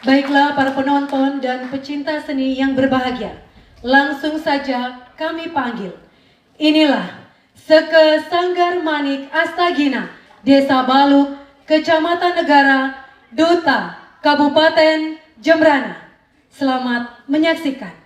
Baiklah para penonton dan pecinta seni yang berbahagia, langsung saja kami panggil. Inilah Seke Sanggar Manik Astagina, Desa Baluk, Kecamatan Negara, Duta, Kabupaten Jembrana. Selamat menyaksikan.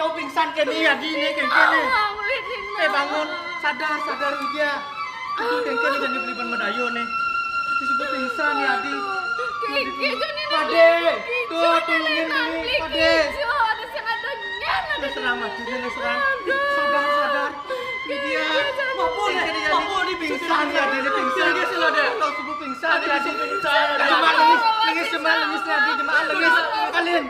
Pingsan kene ya di ini kene. Bangun, sadar Widya. Aduh kene jadi beli ban medayo nih. Disebut pingsan ya Adi. Pade, tuh tolongin ini Pade. Serang mati nih serang. Sadar. Widya. Mampu di pingsan ya di pingsan. Dia sudah ada. Kau sebut pingsan dia di pingsan. Jemaah lengis Adi jemaah lengis kalian.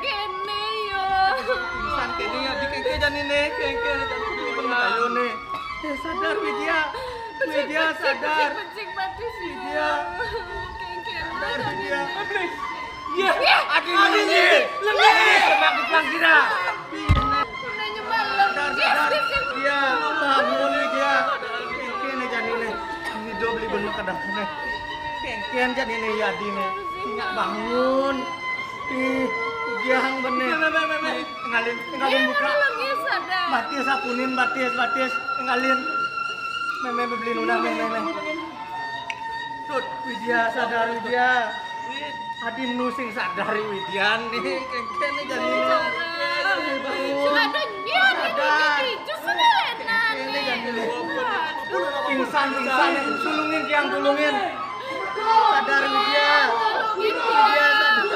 Pingsan kene ya di kengke jani nih kengke ayo nih sadar Widya sadar Widya iya Adi lengis semakin pangkira sadar Widya bangun Widya kengke nih jani nih hidup beli bener kadang nih kengke jani nih ya Adi nih ingat bangun Hang bener. Ngalin buka. Batis sapunin batis ngalin. Meme beli nuna meme. Tut Widya sadar Widya. Adi nu sing sadar Widya nih kene jadi ini. Pingsan tulungin. Sadar Widya. Widya sadar.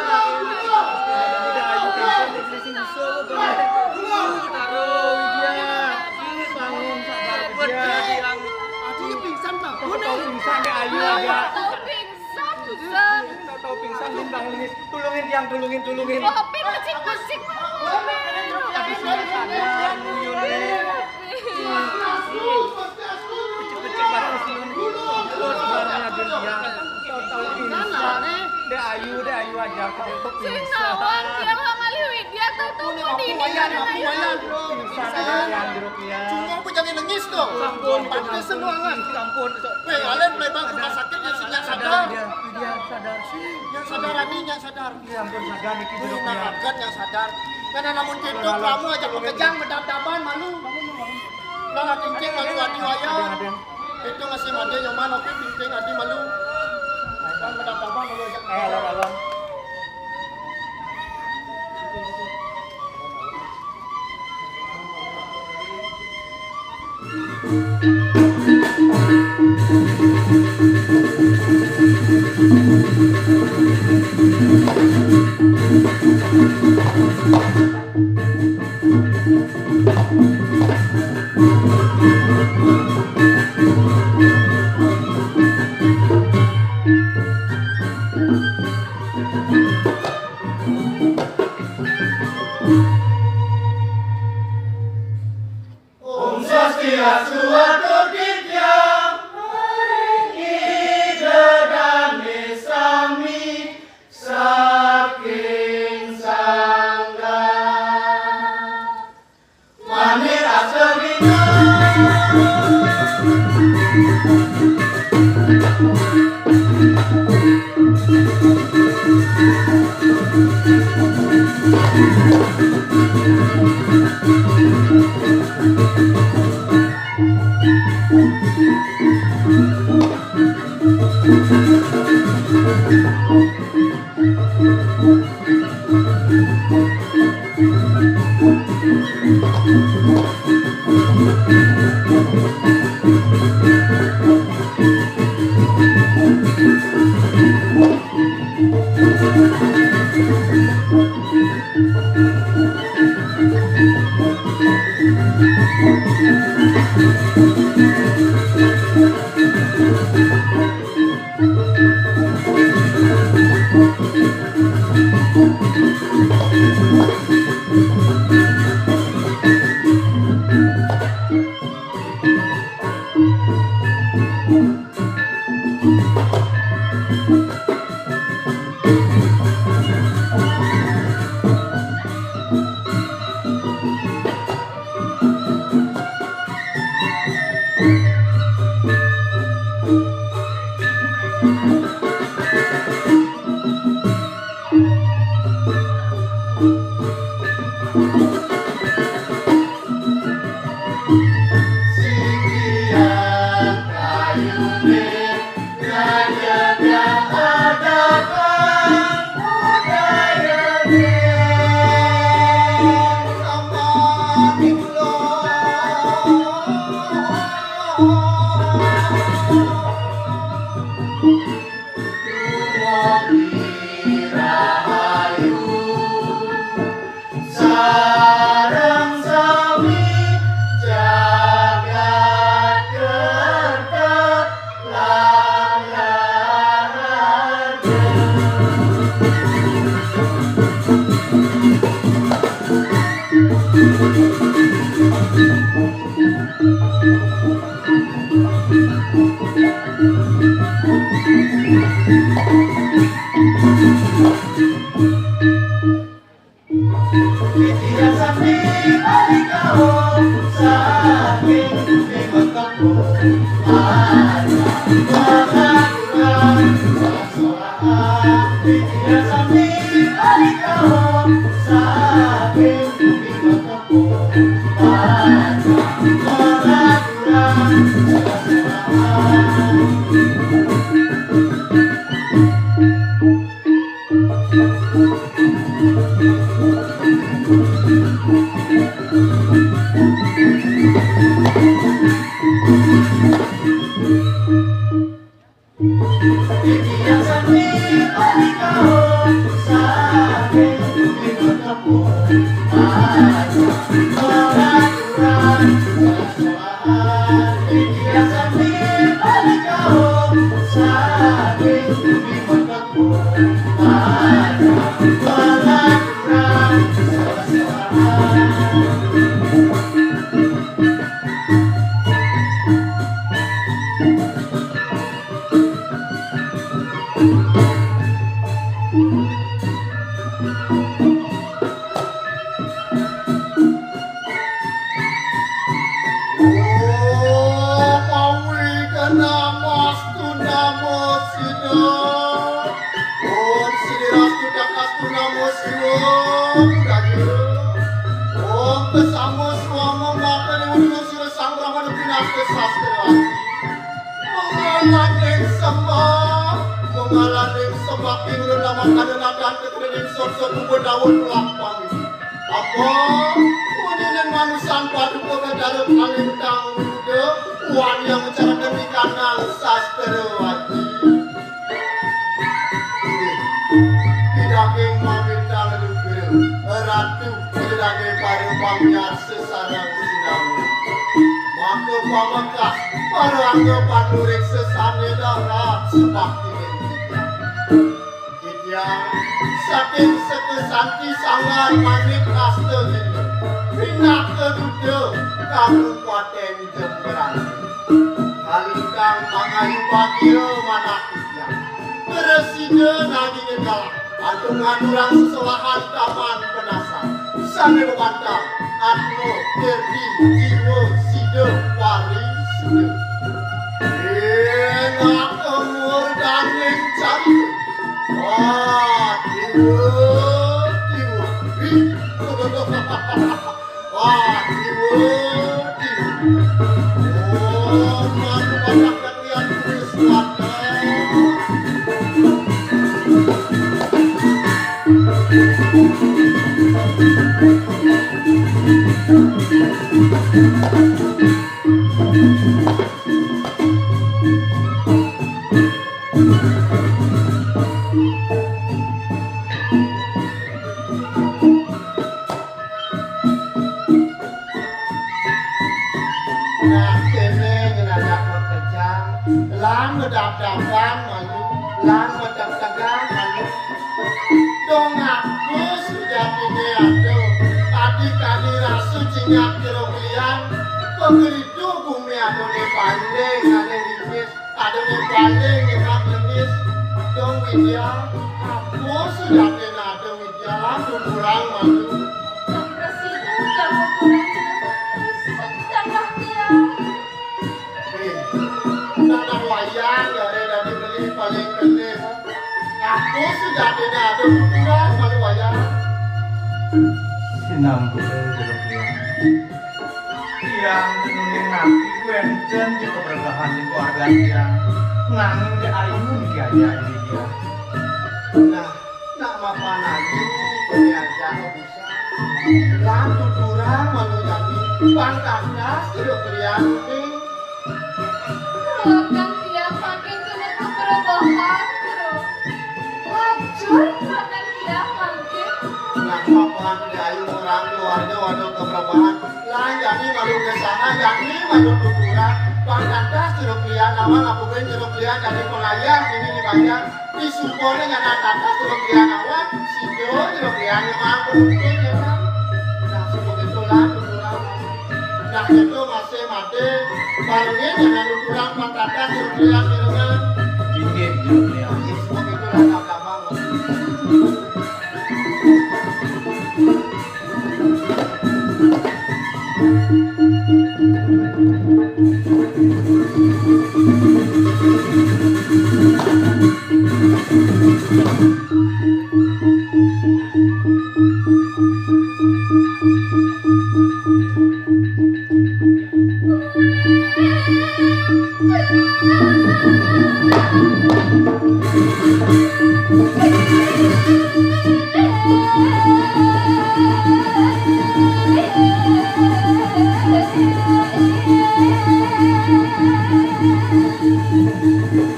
Tahu pingsan bang Linis tulungin kopi pusing habis sadar pecik batas sebenarnya dia tahu pingsan deh ayu aja kau pingsan Cuma aku jangan nangis tuh. Sampun, pantes senuangan. Sampun. Weh, kalian mulai bang rumah sakit yang sadar. Dia sadar sih. Yang sadar ani yang sadar. Ya ampun sadar iki Wih, jeruknya. naragat yang sadar. Karena namun gitu kamu aja pekejang medap-daban malu. Nara tingking malu adi waya. Itu ngasih made nyoman oke tingking adi malu. Kan medap-daban malu aja. Alon.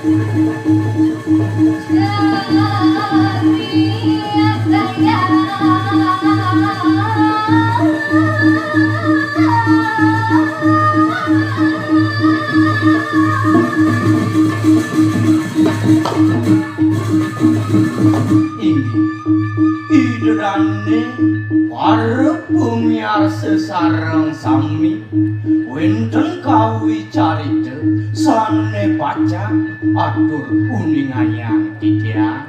Idrane warep bumiar sesareng sami wenten kawicarita sane paca atur uningayang titia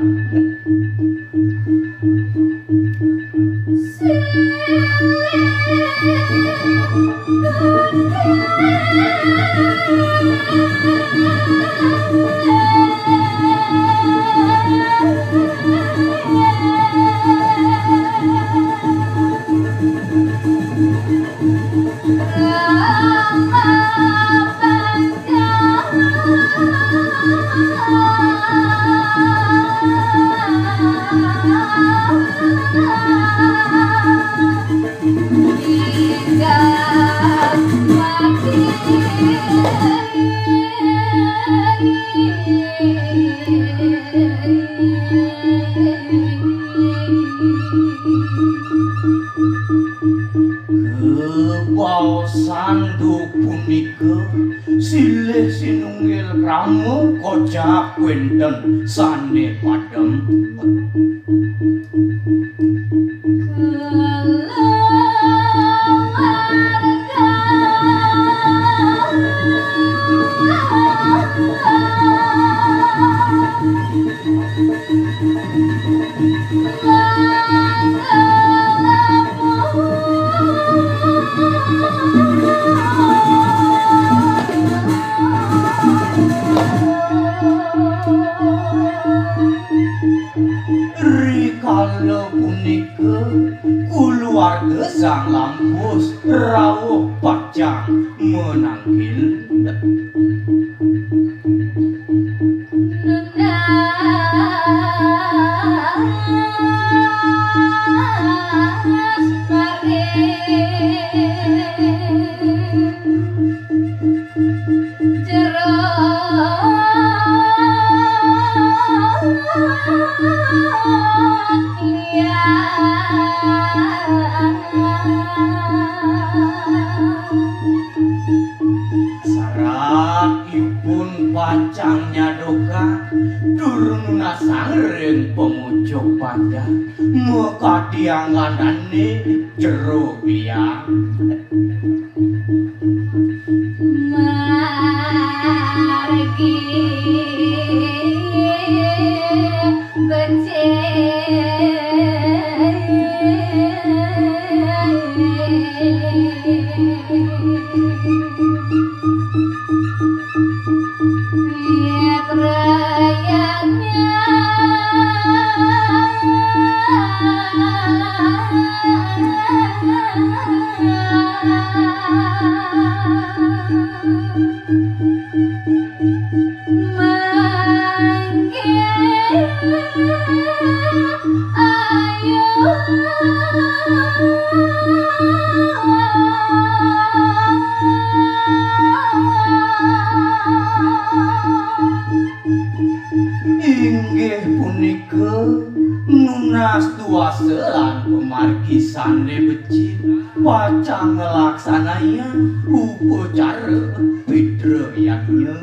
Sandu punika silih sinunggil krama kocak wenten sane padem rikala punika kulawarga sang lampus rawuh pacang menanggil pancangnya doka durung nasangring pemucuk pada muka dianganane jero biang margi inggih punika nunas tuasa lan pemargisane becik pacang ngelaksanaya upacara pidrayanya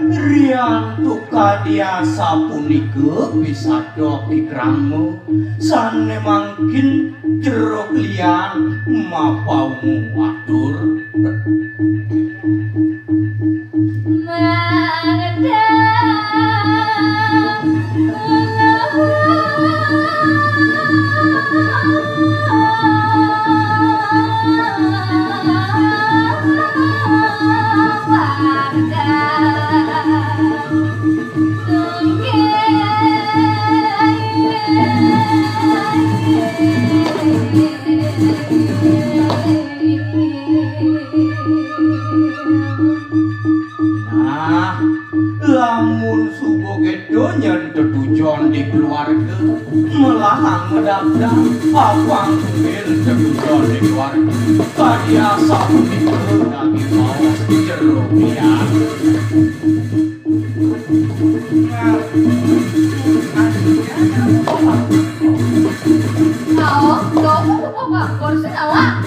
Rian tukadiasa punika bisa doki kramo sane mangkin jero klian mapaungu atur warga warga melahang medapdang apang mungkin jebul di keluarga kadiasa punika daging mawas jeruk liang Nào, đó có bảo con sẽ nào ạ?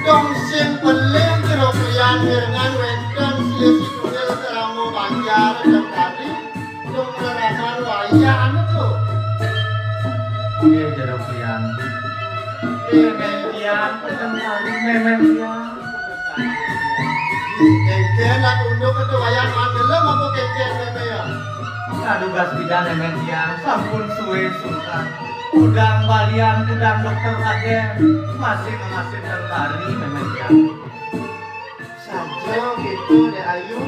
Dong sing pelem jeruk liang dengan wenten silesi tunggal keramu banjar dan tadi dong ngeraman wayan itu. Iya jeruk liang. Memen liang, memen liang. Kengken dan unduk itu wayan mandelem apa kengken meme ya? Kadugas bidan memen liang, sampun suwe sultan. Udang balian, udang dokter aden, masih mengasih tentari memen liang. Saja gitu deh Ayu.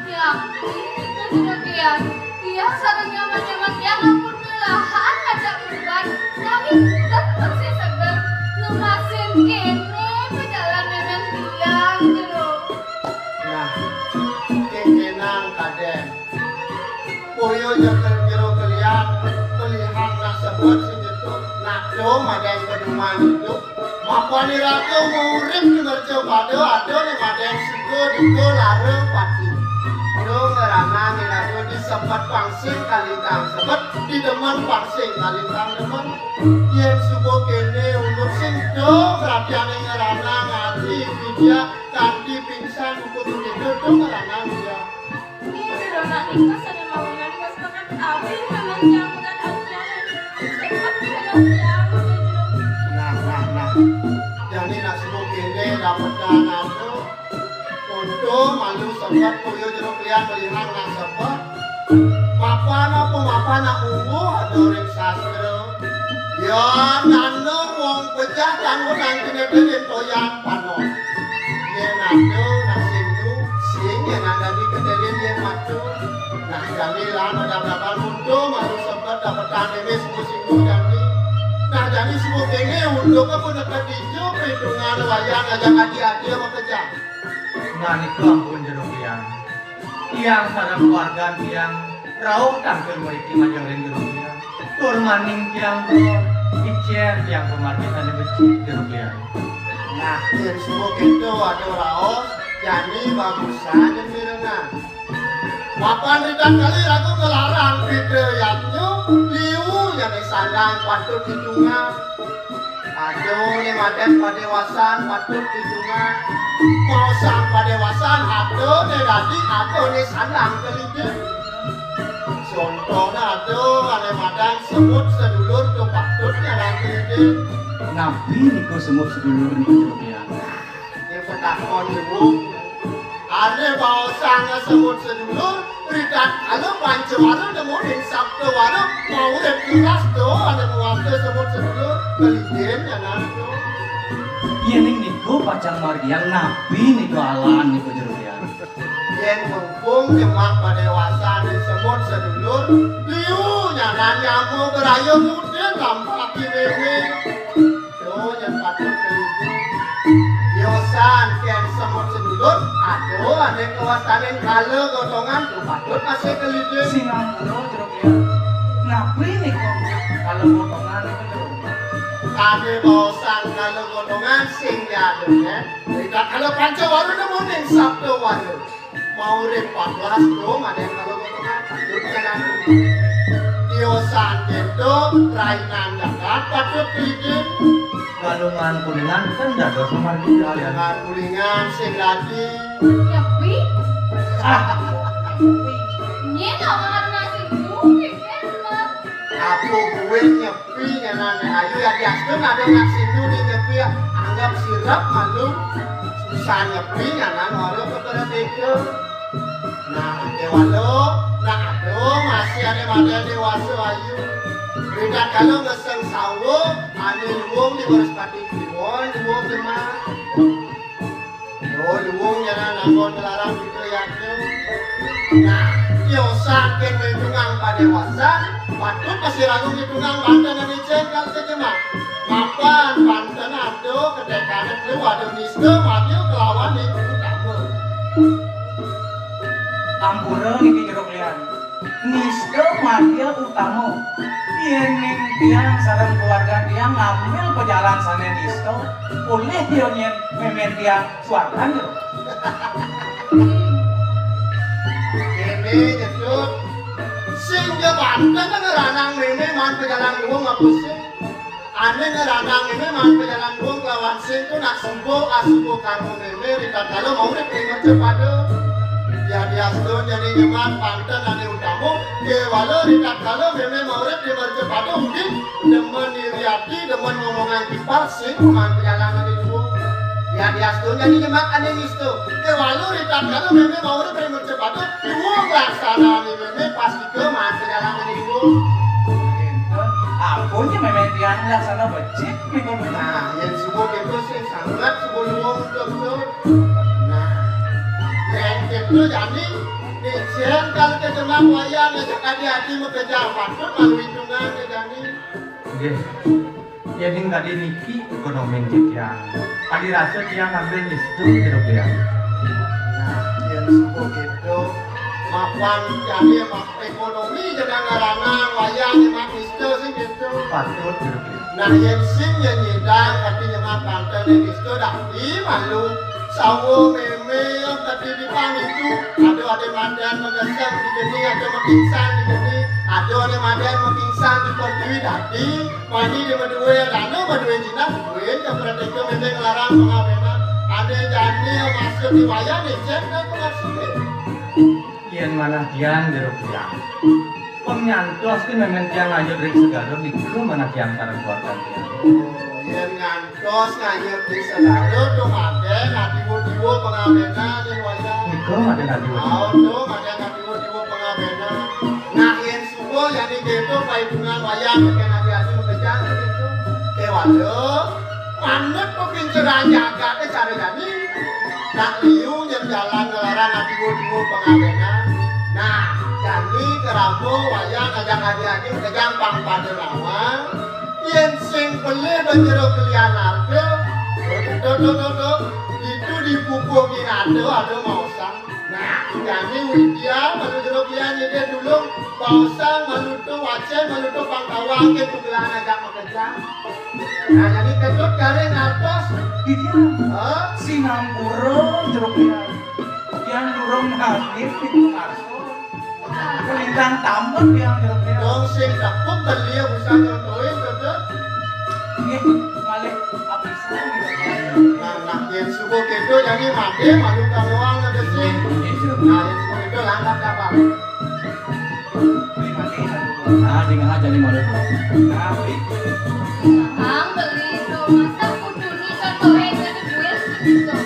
Ya, itu juga kian. Dia sarangnya macam-macam ampun belahan ngajak uban. Tapi bukan bersih seger. Ngemasin kene pejalan memen tiang jeruk. Nah, kengkenang kaden. Poyo jeruk keliang, pelihang nak sebut sing itu. Nak do madeng keduman itu. Mapani ratu murim di mercau pado ado ni madeng sigo duko lare pati. Do ngerana ngerado di sempat pangsing kalintang sebut di demen pangsing kalintang demen. Yen subo kene untuk sing do kerapian ngerana ngati vidya kanti pingsan kutu itu do ngerana dia. Dia berdoa nikah sana bangunan pas makan tapi memang yang bukan aja. Cepat pejalan tiang jeruk. Nah. Jadi nak subo kene dapat dana do. Untuk malu sempat poyo jeruk liang pelihang nak sempat. Mapana ungu adoring sastra. Ya nano wong pecah tanggo nang kene den toyan panon. Ye nando nasindu sing ye nanda di kedelin ye matu. Nah jadi lah dapat mundo malu sempat dapat taneme sing jadi. Nah jadi semua kene untuk apa dekat dijo perhitungan wayang ajak adik-adik apa kerja. Nah niku ampun jeruk liang. Tiang sareng keluarga tiang rauh tampil meriki majeng jeruk liang. Tur maning tiang tur icen tiang pemargitan becik jeruk liang. Nah dari semua itu ada raos jadi bagusan dan mirengan. Mapan ridan kali aku ngelarang videoyannya liu yang disandang patut hitungan. Aduh ni maden padewasan patut hitungan. Mau sang padewasan aduh ni dadi aduh ni sandang kelidin. Contohnya aduh ane madan semut sedulur tu patut nyandang kelidin. nabi niku semut sedulur niku jeruk liang Yang petakon ibu ada bawa sang semut sedulur berikan kalau pancawaru demuin sabtu waru mau kelas do ada muafe semut sedulur kelidin ya nanti. yening niku pacang margiang nabi niku alan niku jeruk liang Yang mumpung jemak pada dewasa di semut sedulur liu nyanan nyamu berayu mudin lampak kiwewe do yang patut kelidin Yosan kian semut sedulur aduh ada kawasanin kala gotongan tuh patut masih kelidin sinang bro jeruk liang nabi niku kalau potongan niku jeruk Kami bosan kalau gondongan sing diaduknya. Tidak kalau pancawaru nemuin sabtu waru. Mau rip 14 dong ada yang kalau gondongan patutnya nanti. Diosan itu rainan jagat patut bikin. Galungan kuningan kan dados pemargitan liang. Dengan kulingan sing lagi. Nyepi? Ini nama nasi bukit enak. Aku gue nyepi nyanane ayu ya diaskeun ada nasi nu di nyepi anggap sirap malu susah nyepi nyanan walu keberadeke. Nah dewalo, nah aduh masih ada model dewasa ayu. Beda kalau ngeseng sawo, ane luwung di baris pati kliwon, luwung gemar. Oh luwung nyanan anggon melarang gitu ya Nah, yosan ken hitungan pada dewasa. Patut masih ragu hitungan Banten dan Icen kalau sejemak. Mapan Banten aduh kedekanan lu aduh niske maju kelawan itu kamu. Ampura niki jero kalian. Nisto madya utama. Yening tiang sareng keluarga tiang ngambil pejalan sana nisto. Oleh dionyen memen tiang suargan jero. Kene nyedot sing Banten ngeranang meme man pejalan luang apa sih? Ane ngeranang meme man pejalan luang lawan sing tu nak sembuh asubuh karmo meme rita kalau mau deh pengen cepat ya dia sedon jadi nyemat Banten ane utamu ke walau rita kalau meme mau deh pengen cepat mungkin demen diriati demen ngomongan kipar sing man pejalan ane luang ya dia sedon jadi nyemat ane isto ke walau rita kalau meme mau deh pengen cepat luang laksana meme pasti ke man pejalan ane luang. Ampun ya memen tiang laksana becik mikon. Nah, yang subuh itu sih sangat subuh luang betul. Nah, yang itu jadi nijen kalau kita nak wayang ngajak hati bekerja patut malu hitungan jadi. Nggih. Ya ding tadi niki ekonomi tiang. Tadi rasa tiang ambil nistu jero tiang. Nah, yang subuh itu mapan jadi mak ekonomi jangan ngaranang wayang mak nistu sih gitu. Patut jero tiang. Nah, yang sing yang nyidang tapi nyemak pantai nistu dah di malu. Sawo meme yang tadi di pang itu ada mandan mengesang di gini ada mengpingsan di gini ada mandan mengpingsan di pertiwi tadi mandi di medue lano medue Cina medue yang berarti ke meme ngelarang pengabenan ada jadi yang masuk di wayang nicen dan pengasih Yen mana tiang jero tiang. Penyantos ki memen tiang aja dari segala niku mana tiang sareng keluarga tiang. yang ngantos nganyep di sedaro dong ada ngadiwo-diwo pengabenan di wayang Niku ada nadi mau dong ada ngadiwo-diwo pengabenan nah yang subuh yang di gitu pahitungan wayang yang hati-hati mengejar gitu kewalo manut pepinceran jaga cari jani nak liu yang jalan ngelarang ngadiwo-diwo pengabenan nah jani keramu wayang ngajak hati-hati mengejar pang pada lawang yang sing beli banjero kelian harga itu dipupukin ada mausang nah jadi Widya malu jero kelian jadi dulu mausang malu tuh wacen malu tuh pangkawang ke tugelan agak makejang nah jadi ketut garing atas Singampura jero kalian. Tiang durung hadir itu arso. Kelintang tambut tiang jero kalian. dong sing takut beli usah contohin ketut Nggih, malih apisan gitu. nah yang subuh gitu jadi mati malu kamuang ada sing Nggih, jero nah yang subuh itu langkah kapal Nah, dengan aja nih malu. Nah, Ang beli itu masa kudu nih contohin jadi duit gitu.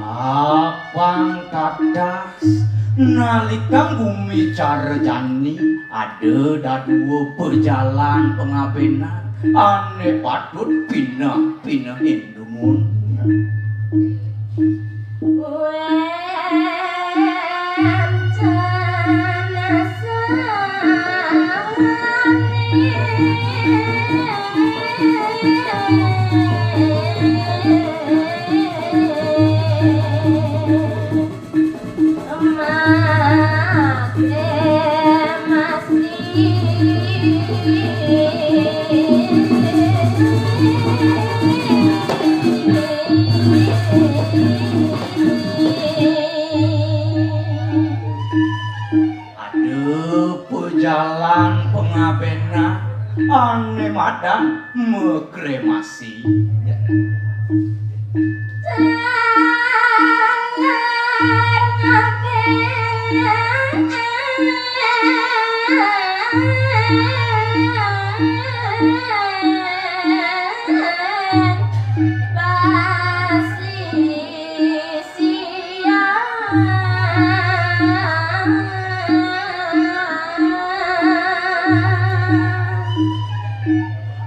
Apang kadas nalikang bumi carjani ada daduo berjalan pengabenan ane patut pinah-pinah indumun Masih ane madan mekremasi.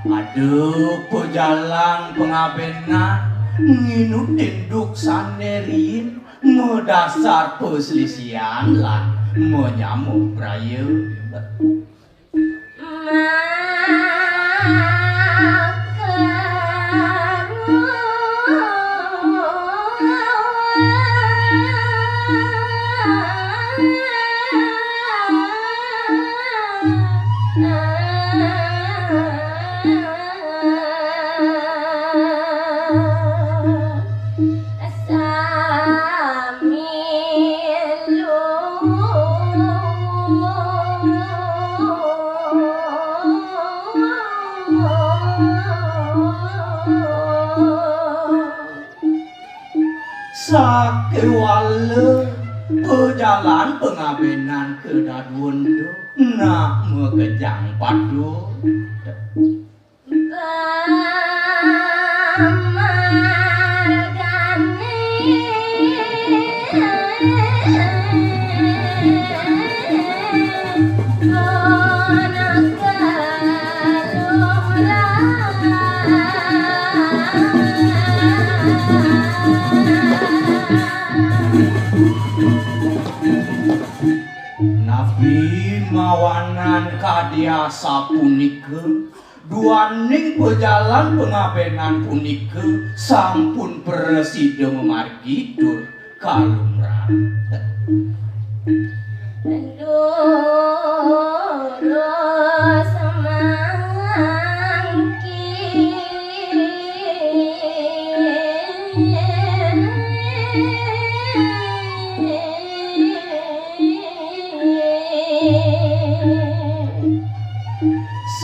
Aduh, pejalan pengabenan nginut induk sanerin medasar perselisihan lah menyamuk raya. Sakewale pejalan pengabenan ke Dadwondo nak mekejang padu. Nabi mawanan kadia sapunike duaning pejalan pengabenan punike sampun preside memargi dur kalumrah.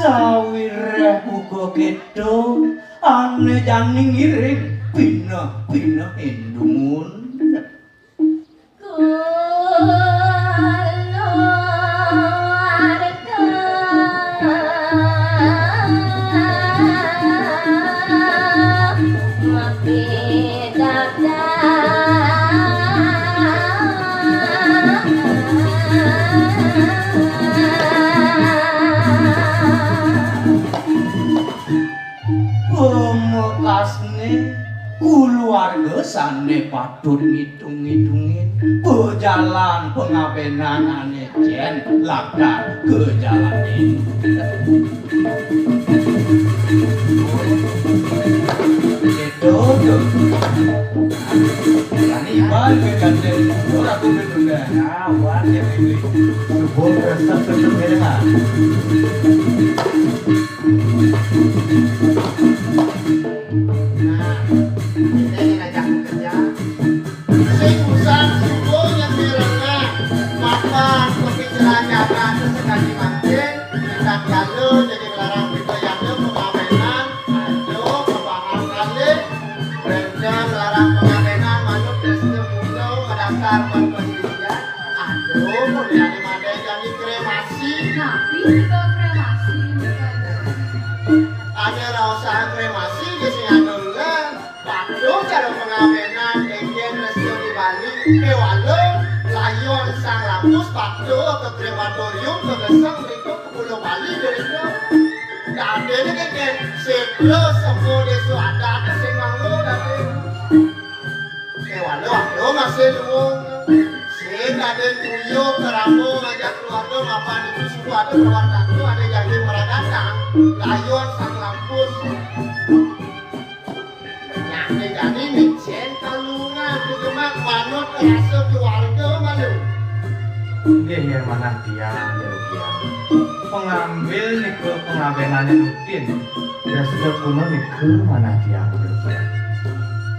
Sawireh uga kedo ane janing iring pinah-pinah endumun. Pemekasne keluarga sane patut ngitung-ngitungin pejalan pengabenan ane jen lakar ke jalan ini. Itu tuh ini balik kantor orang tuh betul dah awan ya ini sebut resep berbeda. Sing usah subuh yang direngah makan kepikiran nyata sesekali mancing kita jalu jadi melarang kita jalu pengabenan aduh kebahang kali berenda melarang pengabenan manut desa muda kedasar perselisihan aduh kemudian ada jadi kremasi Nabi juga kremasi ada rasa kremasi di sini adalah waduh cara pengabenan enggen resto di Bali walau layon sang lampus waduh ke krematorium ke gesang itu ke Pulau Bali dari itu ada ni kan sebelum semua desu ada sing manggo dari waduh masih luang sing ada kuyo keramu ngajak keluarga mapan itu semua ada perwakilan itu ada jadi meragatang layon sang lampus jadi micen kalungan kegemak manut rasa keluarga malu Dia yang mana dia pengambil nike pengabenannya rutin dan sudah kuno nike mana dia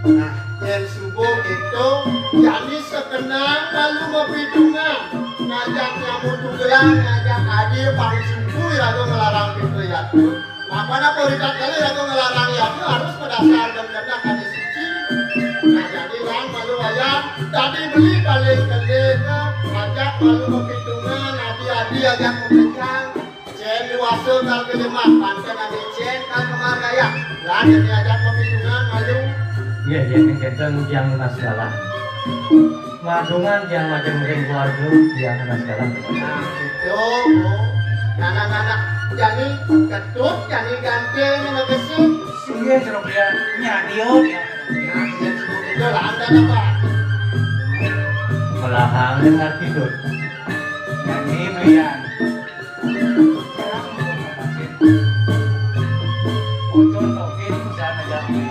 nah yang subuh itu jadi sekenang lalu mempidungan ngajak nyamuk tunggelan ngajak hadir pangcung ibu ya tuh ngelarang gitu ya tuh. Makanya perikat kali ya tuh ngelarang ya tuh harus berdasar dan kena kali suci. Nah jadi lang malu ayam, tadi beli paling kelik, ajak malu kepidungan, adi-adi ajak memberikan. Jen diwasu kal kelemah, panten adi jen kal kemargaya. Lah jadi ajak kepidungan malu. Iya kenten yang naskala. Madungan yang macam mungkin keluarga yang naskala. Nah itu, anak-anak jadi ketut, jadi ganteng, ngegesin. Iya jeruk dia nyadio dia. Nah yang sebut itu lah anda apa? Melahang dengan tidur. Nyanyi belian. Ucun tokin bisa negari.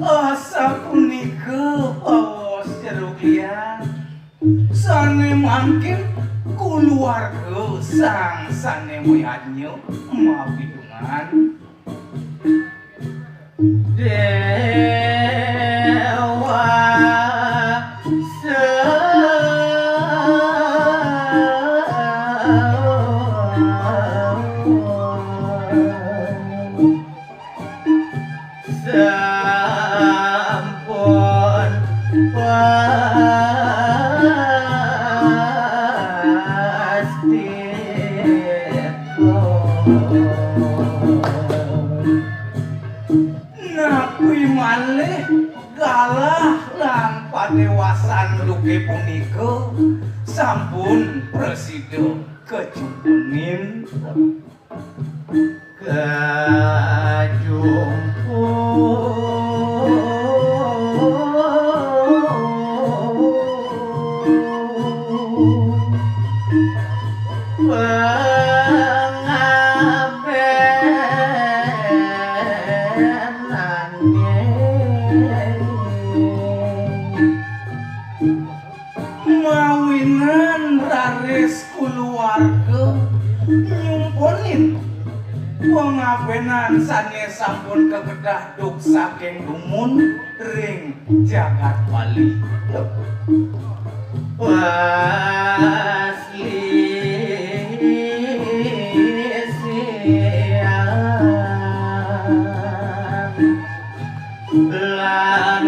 Asa punika pawas jeruk liang sane mangkin keluarga sang sane moyanyo mabidungan dewa sampun pasti napi malih galah lan padewasan luke punika sampun presido kejupunin mawinan raris keluarga nyumponin pengabenan sane sampun kekedah duk saking dumun ring jagat wali pasli siang lan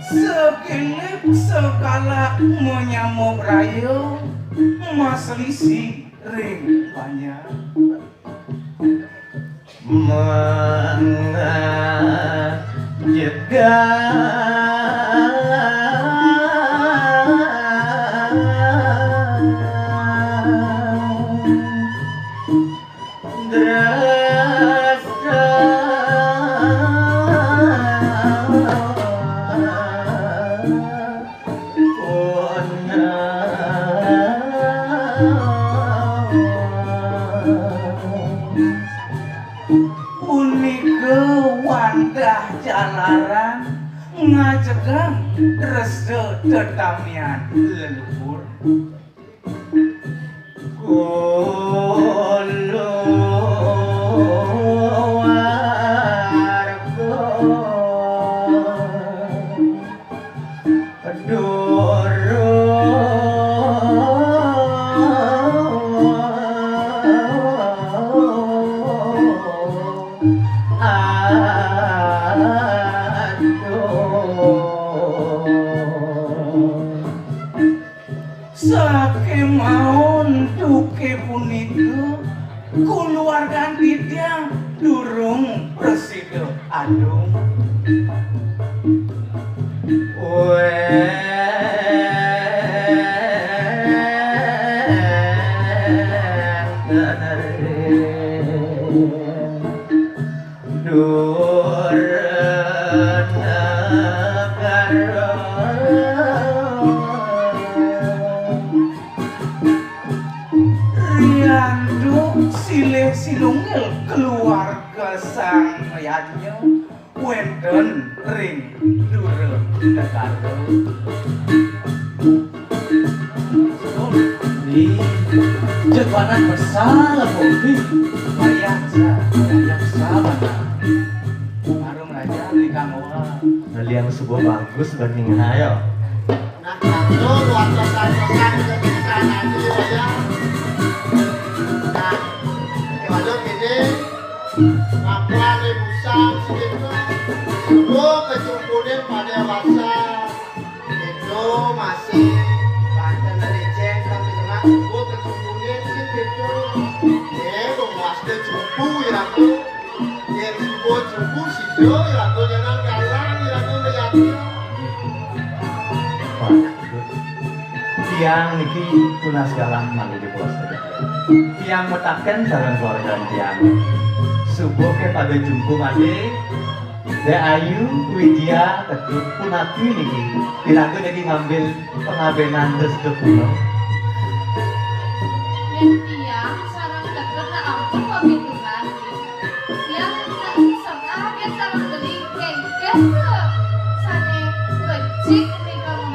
sekelip sekala menyamuk rayu mas lisi ring banyak punika wandah jalaran ngajegang rese tetamian leluhur kulo warga Sake maun duke Riandu silih sinungil keluarga sang rianyo wenten ring lureuh negara. Jebanan masalah Bobi. Bayang salah. Harum raja di kamoa. Kalian sebuah bagus banding ayo. Nah, kalau luar biasa juga bisa nanti wajah. Nah, kalau gini, ngapuan busang segitu, itu kecumpunin pada masa itu masih banten receh tapi cuma itu kecumpunin segitu. Memuaskan cumpu iraku, yang sebuah cumpu sido iraku jangan kalah iraku meyakini. Tiang niki tunas galang mandi di bos saja. Tiang metaken sareng keluarga tiang. Subuh ke pada jumpu mandi. De Ayu, Widya, Teguh, Punati niki. Diraku jadi ngambil pengabenan restu kuno. Dan tiang sarang deket na ampun pabintungan. Tiang na isang agen sarang beli kengkes ke sane becik nih kalau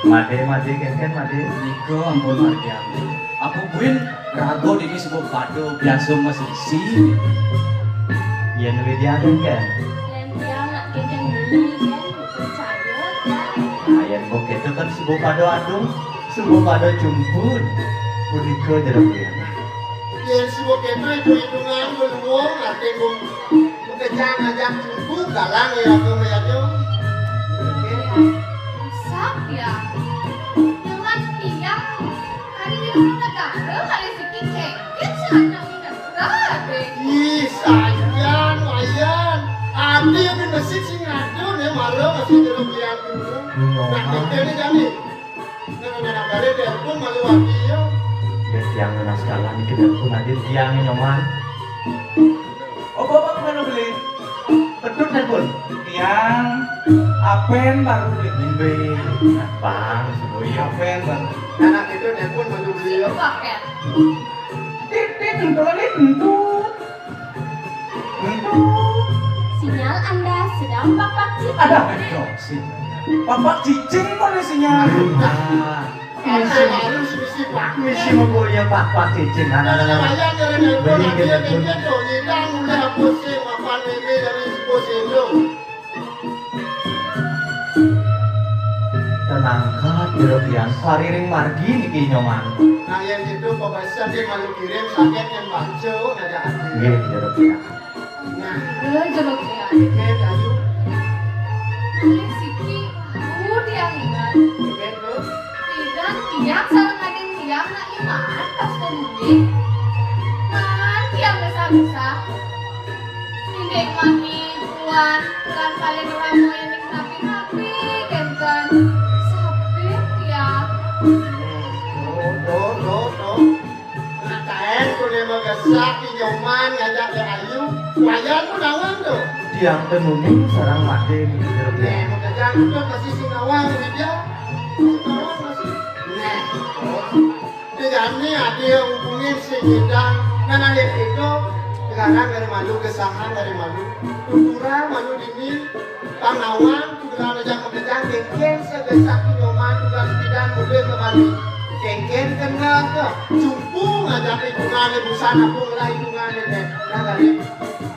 Made kengken made. Niko ampun margian. Apa buin rago dini sebuah pado biasa masih isi. Yen Widya kengken. dan tiang nak kengkeng beli kan percaya kan. Ayen bok itu kan sebuah pado adung, sebuah pado jumpun. Puniko jeruk ya. Yang sebuah itu hitungan beluang arti kejang ajak cumpu galang iraku meyakini. Sak ya. Dengan tiang hari di rumah negara hari siki kengken sana negara deh. Ih, sayang, wayan. Adi yang masih sing ngadu nih malu masih jeruk liang dulu. Nah, ini jadi. Dengan negara telepon malu adi ya. Ya tiang lunas kalah nih kita pun ada tiang ini nyoman. Oh bapak kemana beli? Pedut telepon. Tiang apen baru beli. Mimpi, bang, semuanya. Apen baru. Anak itu telepon malu beli ya. Paket. Titit entut. Sinyal Anda sedang Bapak Cicing. Ada bedok sih. Bapak cicing kondisinya. Ada harus misi pak. Misi mau kuliah pak cicing anak-anak. Wayan dari telepon adi yang kengken tuh. Nyidang mulai hapus sih mapan mimi dari sebuah sendo. Tenangkat jeruk yang sariring margi niki nyoman. Nah yang itu pembahasan dia malu kirim sakit yang bancu ngajak adi. Nggih jeruk yang. Nah, Jeruk ya. tiket ayu, Kali siki mau tiang ingat. tiket tuh. Tidak tiang sareng aden tiang nak iman pas kemudian. Man tiang bisa. Indek mami tuan kan paling ramu ini napi kenten. Sapi tiang. Tuh. Nah, kain kulit magasak nyoman ngajak ke ayu. Wayan tuh nawang tuh. Tiang tenuning sarang made niki jeruk Nih, yang. mau kejang tuh masih sinawang ini dia. Sinawang masih. Nah, ini ada yang hubungin si Hidang. Nah, yang itu sekarang dari malu kesahan dari malu. Tutura malu dini. Panawang tuh ngajak kejang kengken segesak nyoman juga bidan mobil kembali. Kengken kena ke jumpu ngajak hitungan busana pun lah hitungan ini. Nah, kali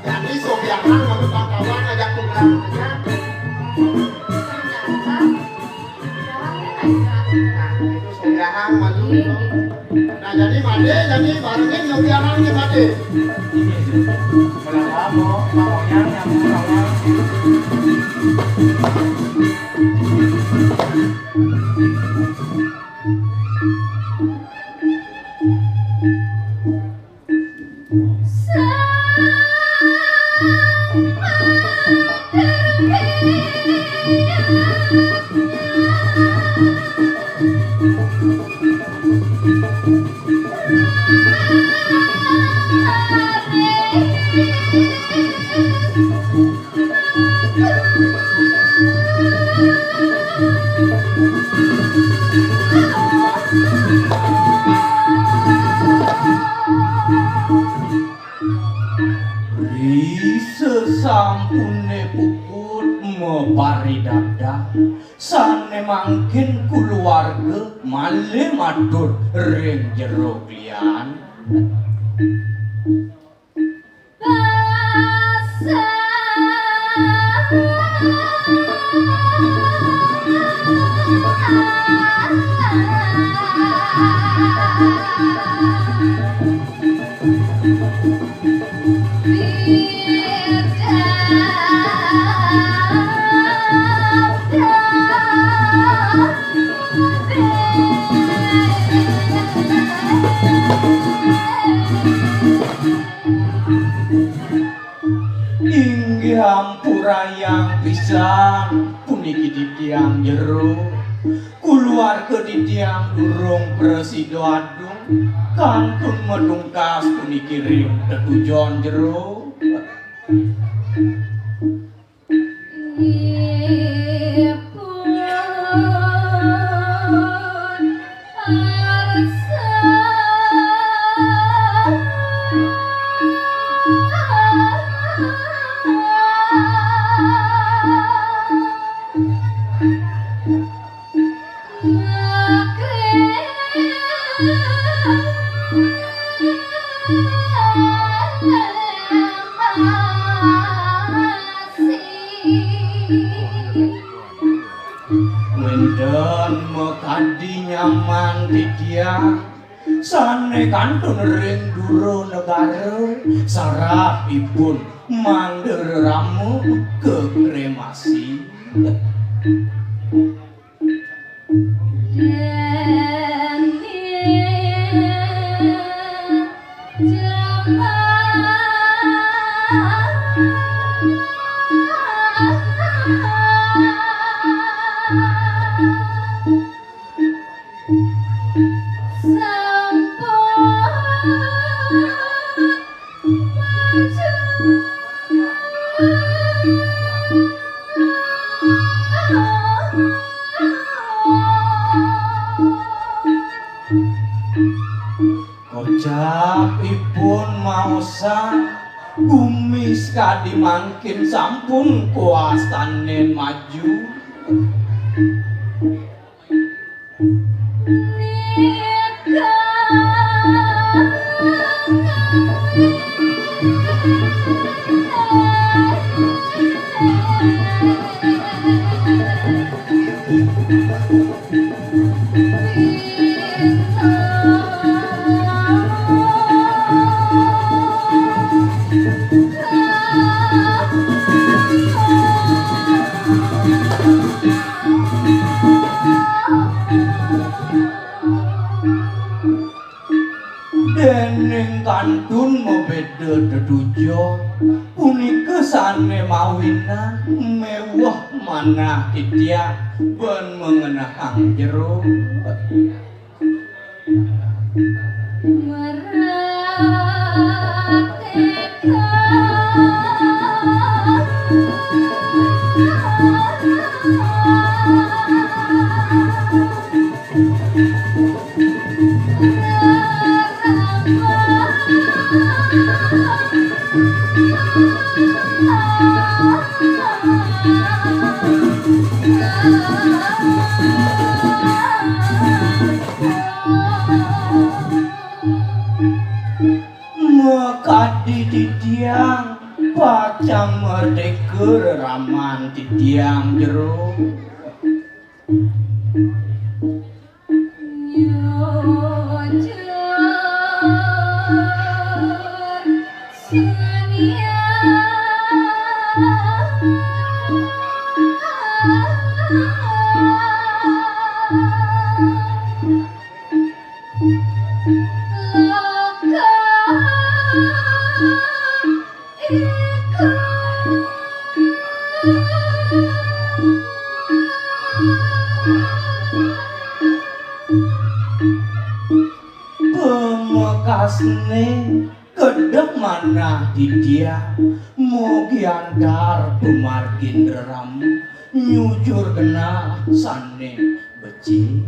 jadi sobiakan malu pangkawan ngajak tunggang aja. Ternyata bilangnya aja. Nah, itu sobiakan malu itu. Nah, jadi made jadi barengin sobiakannya made. Kalau mau yang murah. Thank you. Sesampune puput meparidada sane mangkin kulawarga malih madhut ring jero kliyan inggih ampurayang pisan puniki ditiang jero kulawarga ditiang durung presido adung kantun medungkas puniki ring tetujon jero Wenden mekadi nyaman tidiang sane kantun ring duro negara sarapipun mandher ramu ke kremasi Kocapipun maosan kumis kadi mangkin sampun kuasanen maju dening kantun mebeda dedujo punika sane mawinan mewah manah titiak ben mengenang jero mekadi titiang pacang merdeka raman titiang jero pemekasne kedep manah didia mugi antar dumargin ramu nyujur kena sane beci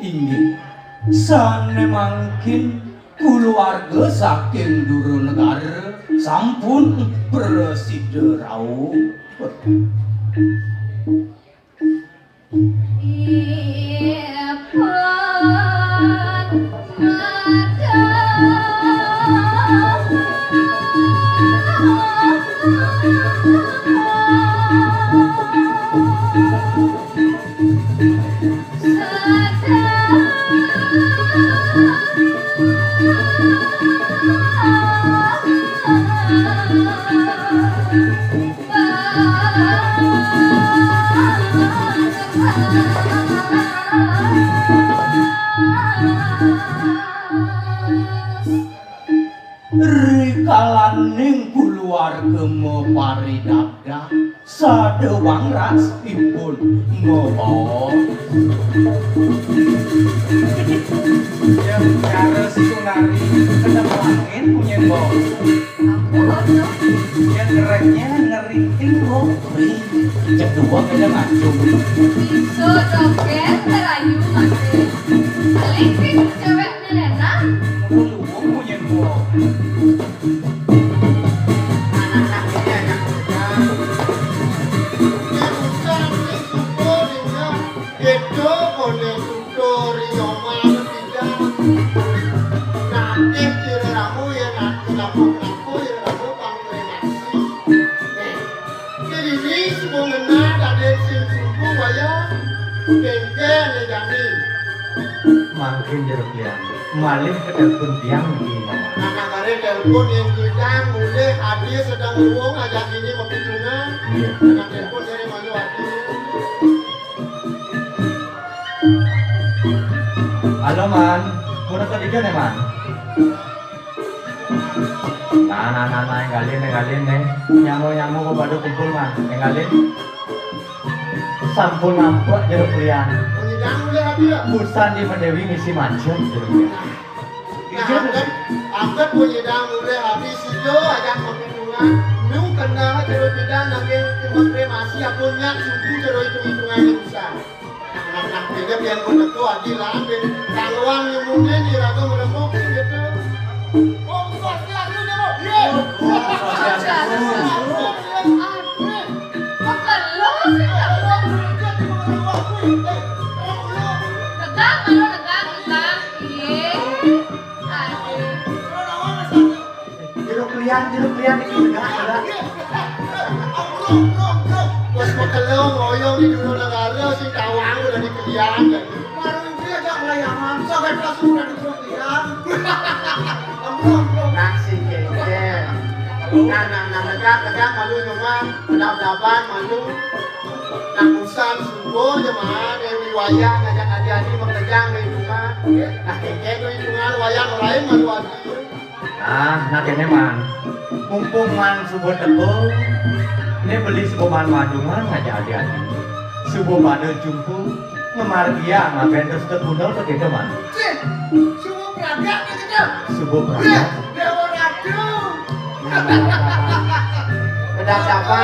inggih sane mangkin keluarga saking Duru Negara sampun bersida rawuh. Rikalaning keluarga Paridabdah sadewang rasipun ngawa yang cara sunari kedapangin punya mbok yang ngereknya ngeriting kopi kedua kena ngacung Iso joget terayu masih paling sih cewek Nelena lu punya mbok Makin jeruk liang, malih ke telepon tiang ini. Anak kare telepon yang kita mulai hadir sedang ngomong ajak ini mempitungan. Iya. Anak telepon dari malu hati. Halo man, mau ketiga nih man. Nah, engalin nih. Nyamu kok pada kumpul man, engalin. Sampun nampak jeruk liang. Menyidang mulai hadir. Busan di Mendewi misi macet jeruk liang. Nah, angkat menyidang mulai habis itu ajak mempitungan. Lu kena jeruk bidang nanti timur kremasi akunnya suku jeruk hitung-hitungan yang besar. Nah, beda yang menentu adilan dan kaluan yang mungkin diragu meremuk gitu. Oh, bukan lagi dulu. Iya. Kok kalau sih kamu negang. Iya. Jeruk liang itu enggak. Bos makelong ngoyong di Duru Negara si Tawang udah di Kelian. Baru dia ajak layangan, sampai langsung udah di Duru Kelian. Nasi keke. Nah, negak malu cuma kedap-dapan malu. Nakusan subuh jemaah dari wayang ngajak adik-adik mengerjang di rumah. Nah, keke itu hitungan wayang lain malu adik. Nah kene man. Mumpung man subuh tebel. Ini beli sebuah madungan ngajak adik-adik. Subuh pada jumpu ngemargia ngapain terus terpunal ke kita man. Subuh peragat gitu. Subuh berangkat. Dewa Ratu.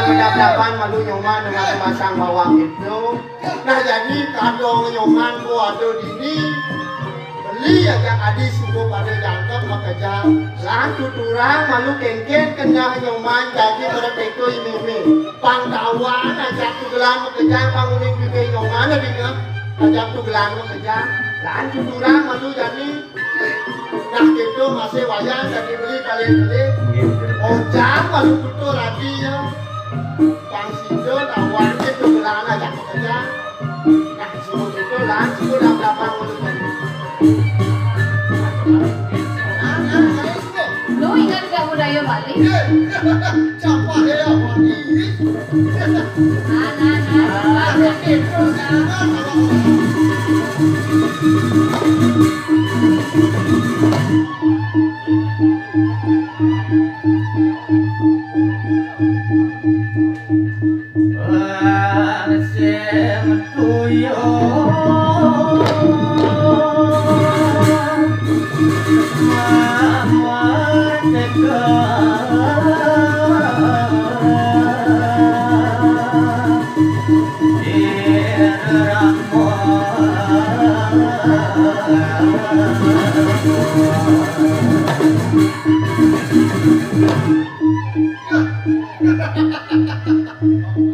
Kedap-dapan malu nyoman dengan memasang bawang itu. Nah jadi kadang nyoman ku ada dini. Beli ajak adik subuh pada jangkep makajang. Lan tuturang malu kengken kena nyoman jadi berpeto imimi. Pangtawan ajak tugelan makajang panguning bibir nyoman adiknya. Ajak tugelan makajang. Lan tuturang malu jadi. Nah gitu masih wayang jadi beli kali-kali. Ojang malu tutur radinya. Pang sido tawang itu tugelan ajak makajang. Nah subuh itu lan subuh dapat malu jadi. Lo ingat gak budaya ayo balik. Siapa ya Wani? Nah, gitu.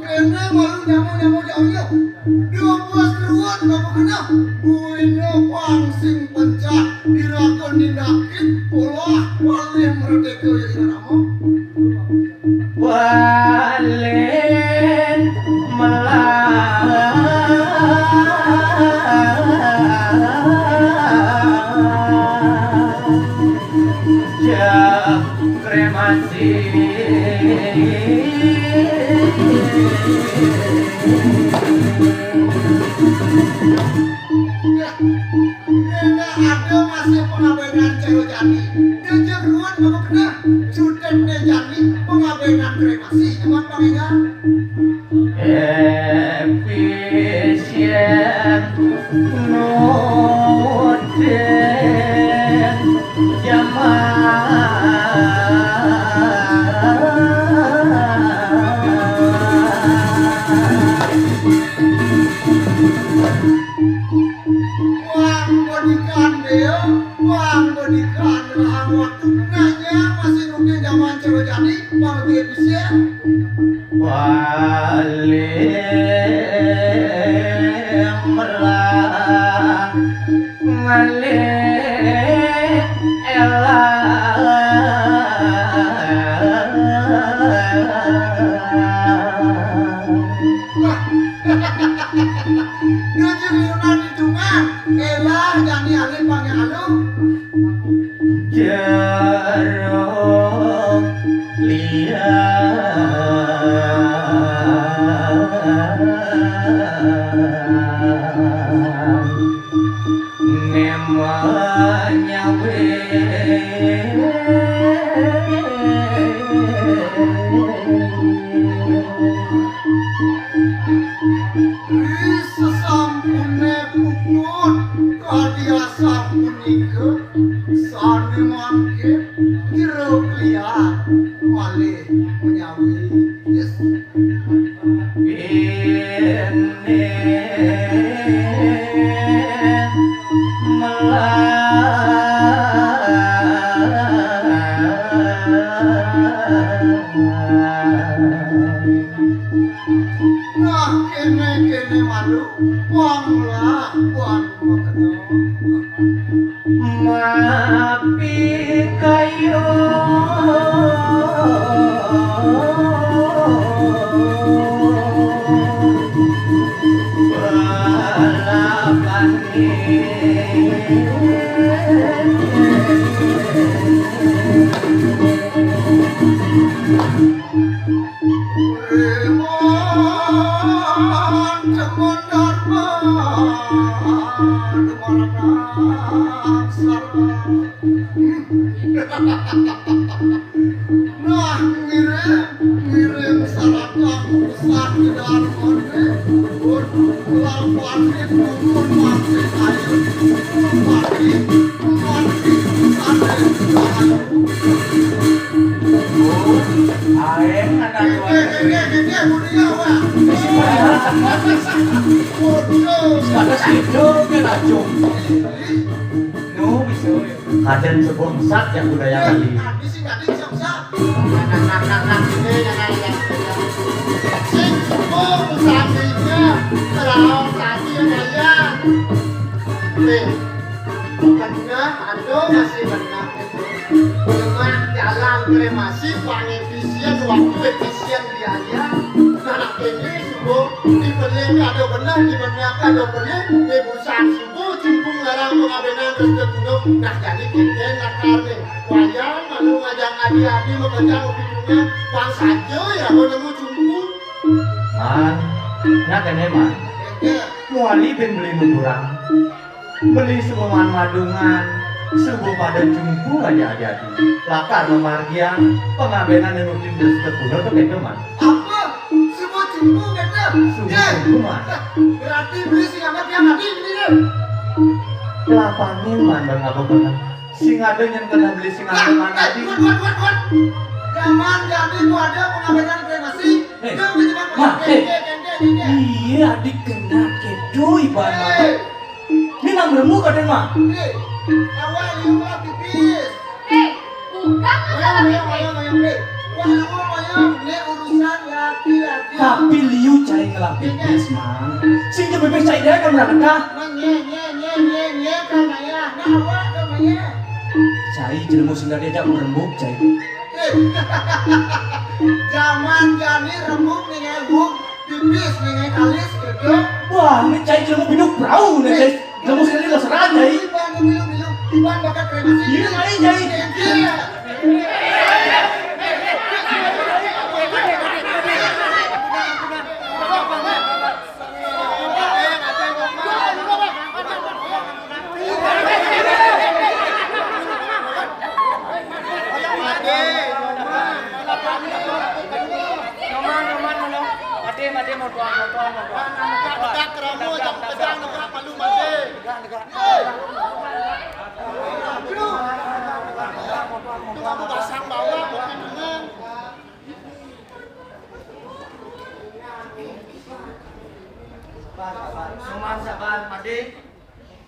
Kena malu nyamu jauh. 12 ruan kamu kena. Buina pangsing pencak dirakon dindakit pola walih merdeka ya irama. Walen kremasi Nena ada masih pengabenan cewek jani. Dia ruan kamu kena. Sudah jani pengabenan kremasi cuma pangingan. efisien noden Wang bodikan lah waktu nanya masih nunggu zaman cewek jani bang lebih efisien. wale merah ngale Nuju liunan di dungan, elah jani alih panggil alu. jeruk liar nemanya Sesampune puput, kadia sampunike, sani mangke, jeruk liar, malih menyawi. Yes. Nah, kene malu, buang lah, buang makanya. Mapi kayu Nah, mirip saratang besar di dalam konde, berlakuan itu pun mati air, mati, aeng ada Ini mulia wah. Batas itu kan acung. Nu bisa. Kaden sebongsak yang budaya kali. Di sini ada siap-siap. Nah, ini yang ada. Sing semua usahanya kalau tadi ada. Benar, ada masih benar itu. Cuma jalan kremasi paling efisien, waktu efisien biaya. Nah, ini semua dibeli ada benar, dibeli ada beli, di perusahaan semua jempung ngarang pengabenan terus tergundung. Nah jadi kenten lakar nih. Wayang malu ngajak adi-adi mengejar opininya. Bang saja ya mau nemu jumpu. Man, nak kene man. Muali ben beli nuturang. Beli sebuah madungan, sebuah pada jumpu aja jadi. Lakar memargian pengabenan yang rutin terus tergundung tuh kayak man. Apa? Semua jumpu kata. Sungguh jumpu man. Berarti beli singa tiap hari ini deh. Lapangin man bang apa pernah. Sing ada yang kena beli sing ada man tadi. Kuat. Zaman jadi itu ada pengabenan kremasi. Yang cuma kende. Iya adik kena kedo ibarat. Ini nang beremu kadang mah. Awal lihat tipis. Bukan masalah pipis. Ini urusan laki-laki. Tapi liu cai ngelapis mang. Sing je bebek cai dia kan berangkat. Nye kamaya. Nah awak kamaya. Cai jelemu sing diajak merembuk cai. Zaman jadi rembuk nih buk. Tipis nih kalis gitu. Wah, ini cai jelemu biduk perahu nih cai. Jelemu sing dia lasaran cai. Iban bakal kremasi. Iya cai cai.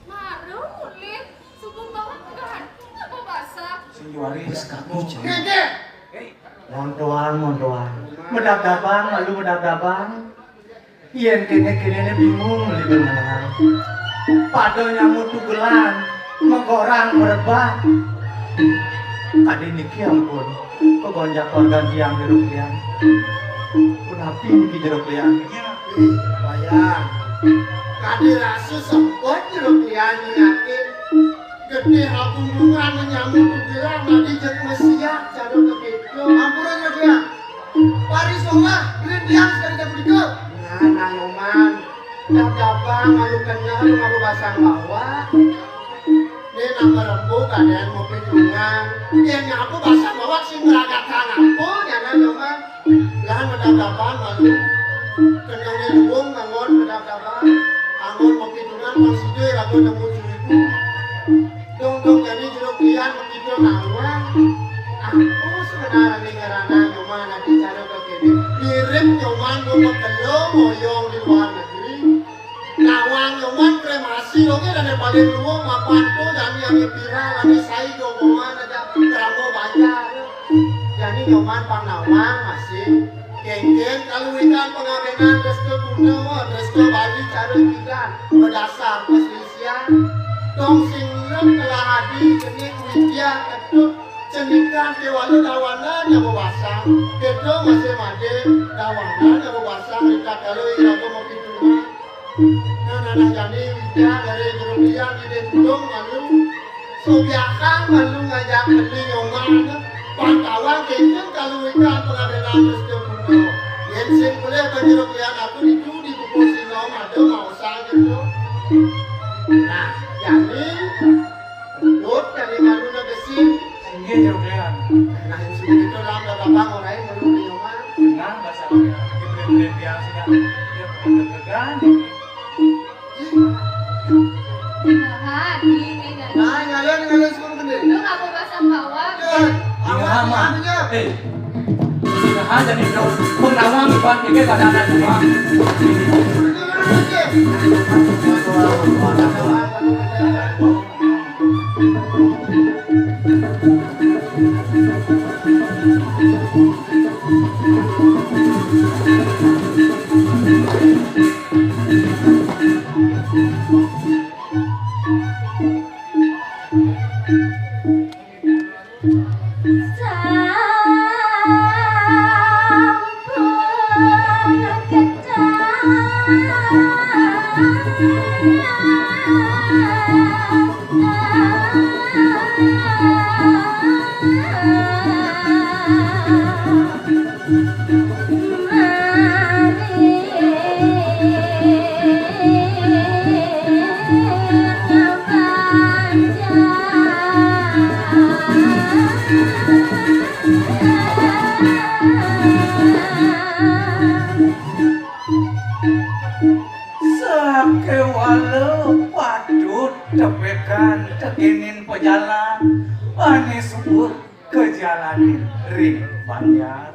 Maru, Lin. Subuh banget kan? Apa basah? Sing waris kaku cai. Mondoan. Medap-dabang, malu medap-dabang. Yen kene bingung beli mana. Pada nyamuk tugelan, menggorang merebah. Kadi niki ampun, kegonjak organ tiang jeruk liang. Punapi niki jeruk liang. Bayang. Kadi rasu sempot jeruk liang yakin. Gede hubungan menyambut tugelan tadi jek mesiak cara begitu. Ampuran dia. Paris omah, beli tiang sekali tak begitu. Nah, Yoman, dabang malu kenyal malu basang bawah. Dia nak merembu kadang mau perhitungan. Dia nyapu basang bawah sing meragatan apa? Jangan Yoman. Lahan medap-dabang malu. Kenyalnya luung ngangon medap-dabang. Angon mau perhitungan konsidu lagu nemu cuiku. Dong jadi jeruk lian begitu nawang. Aku sebenarnya ngerana Yoman nanti cara kekini. Mirip Yoman mau telo moyong di luar negeri. Nawang Yoman kremasi dongnya dan yang paling luang mapan tuh dan yang viral lagi saya Yoman ada keramo bayar. Jadi Yoman pang nawang masih geng-geng kalau ikan pengabenan resto kuno, resto Bali cara tiga berdasar perselisihan. Dong singlem telah hadi jenis widya ketut cenikan kewalu dawana nyabu basang kedo masih made dawana nyabu basang rika kalau irago mau pitulungan nah jadi widya dari jerumian ide tulung malu sobiakan malu ngajak beli nyoman pantawang kejeng kalau ikan pengabenan terus kemudian yensin boleh penjerumian aku itu di buku sinom ada mau sang gitu nah jadi lut dari malu nagesin Singgih jeruk liang. nah itu dalam dabang orang malu di rumah Nah, bahasa beli biasa kan. Dia kegegan. Nah, ini kan. nah ngalian semua gede Lu nggak mau basah bawah? Ingat mah. Ingat jadi dong. Penawang iban ini pada anak semua. Sampun kecang Sakewala padut tepekan tekinin pejalan ane subur kejalanin ring banjar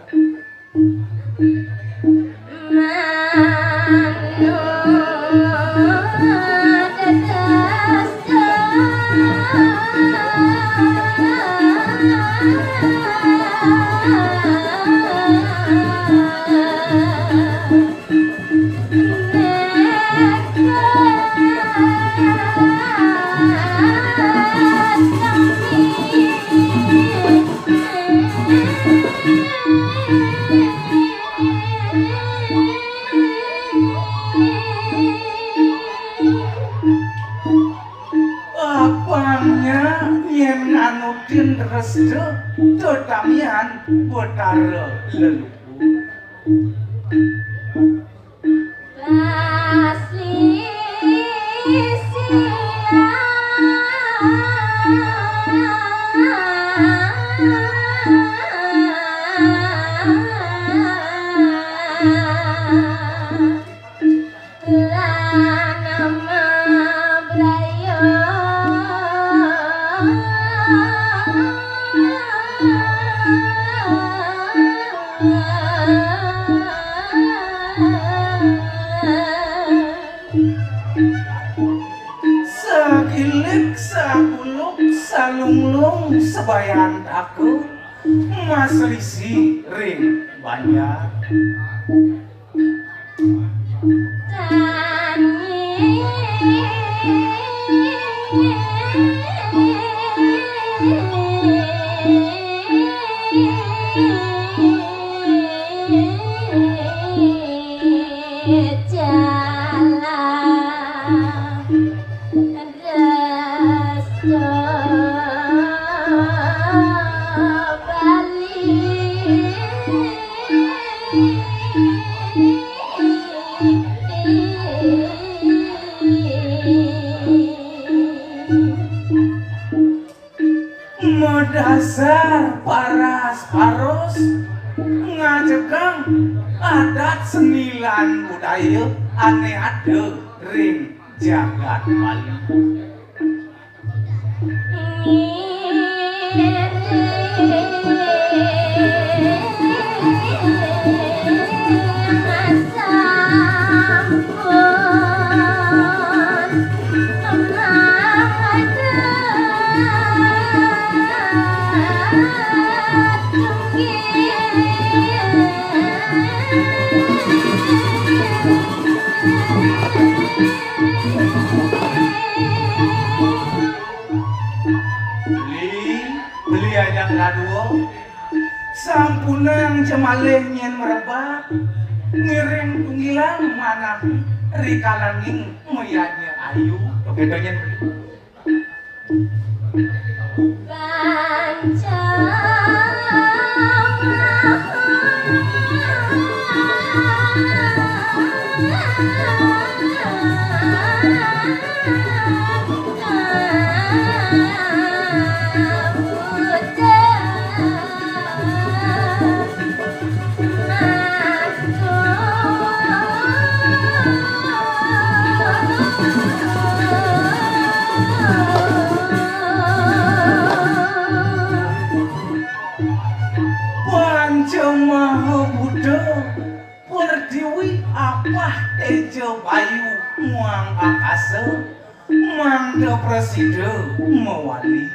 apanya yen nganutin restu tetamian betara leluhur sakilik sakuluk salunglung sebayan aku maselisi ring banyak dasar paras paros ngajekang adat senilan budaya aneh ada ring jagat Bali beli aja ngaduo sampunang cemaleh nyen merebak ngiring tunggilang mana rikalanging moyanya ayu begitu nyen Pancamaha Buddha perdiwi apah tejo bayu muang akasa mangga presida mewali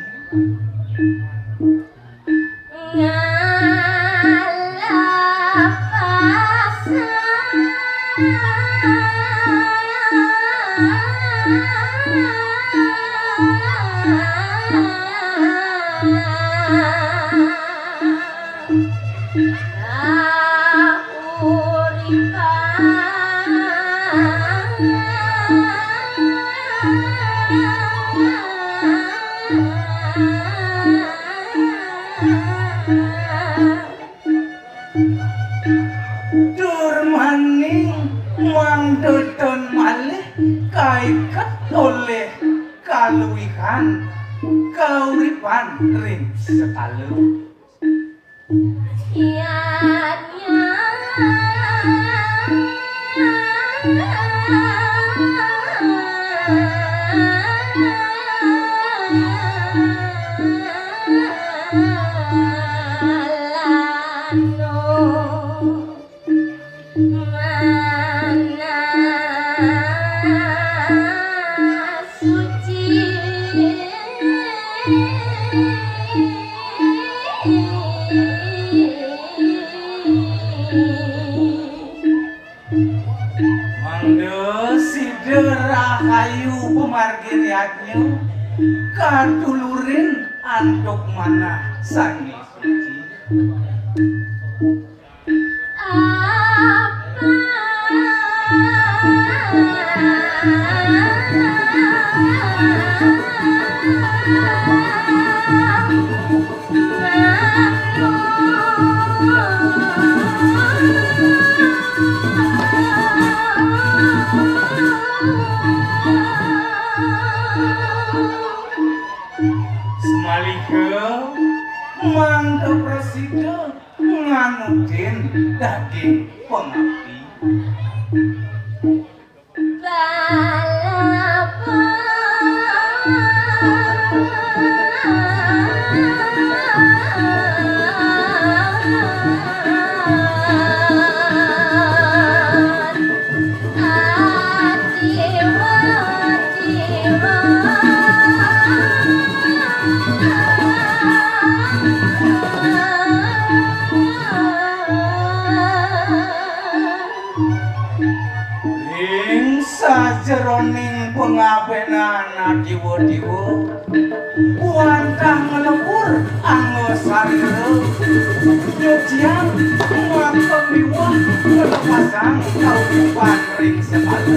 Ah Mangga sida rahayu pemargiriatnya kadulurin antuk manah sani suci. Semalika mangga presida nganudin daging pengabdi. Ing sajeroning pengabenan adiwa-diwa wantah ngelebur anggo sarira nyucian ngakemiwah ngelepasan kautupan ring sepatu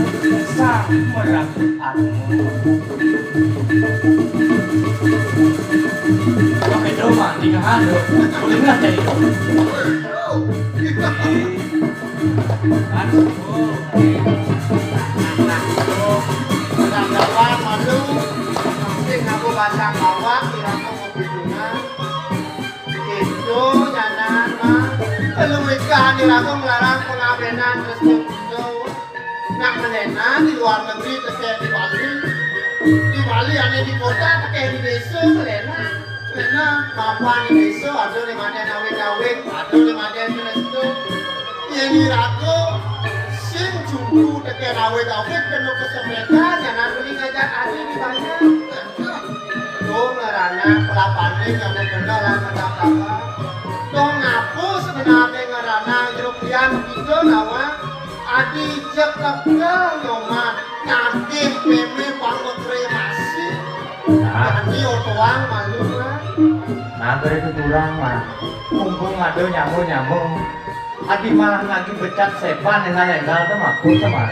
sang merakut atmu. Oke doma, tinggal hado, boleh nggak jadi dong? Aduh, Dawan malu, mungkin aku pasang awak, kira-kira mobil bunga. Itu nyanan mah, belum nikah kira-kira melarang pengabenan restu itu. Nak menena di luar negeri, terkait di Bali. Di Bali ada di kota, terkait di desa melena. Melena, mapan di desa, ada di mana nawik-nawik, ada di mana restu. Yang diraku sing jumpu teke awet-awet kena kesemetan yang beli ngajak adi di banyak tuh ngerana pelapane yang bener lah kata-kata tuh ngapu sebenarnya ngerana jerukian gitu nawa adi jek tekel nyoman ngadih meme panggut kremasi nanti otoang malu lah Nah, itu kurang mah. Mumpung ada nyambung-nyambung. Adi malah lagi becat sepan dengan legal tuh mah, tuh sama.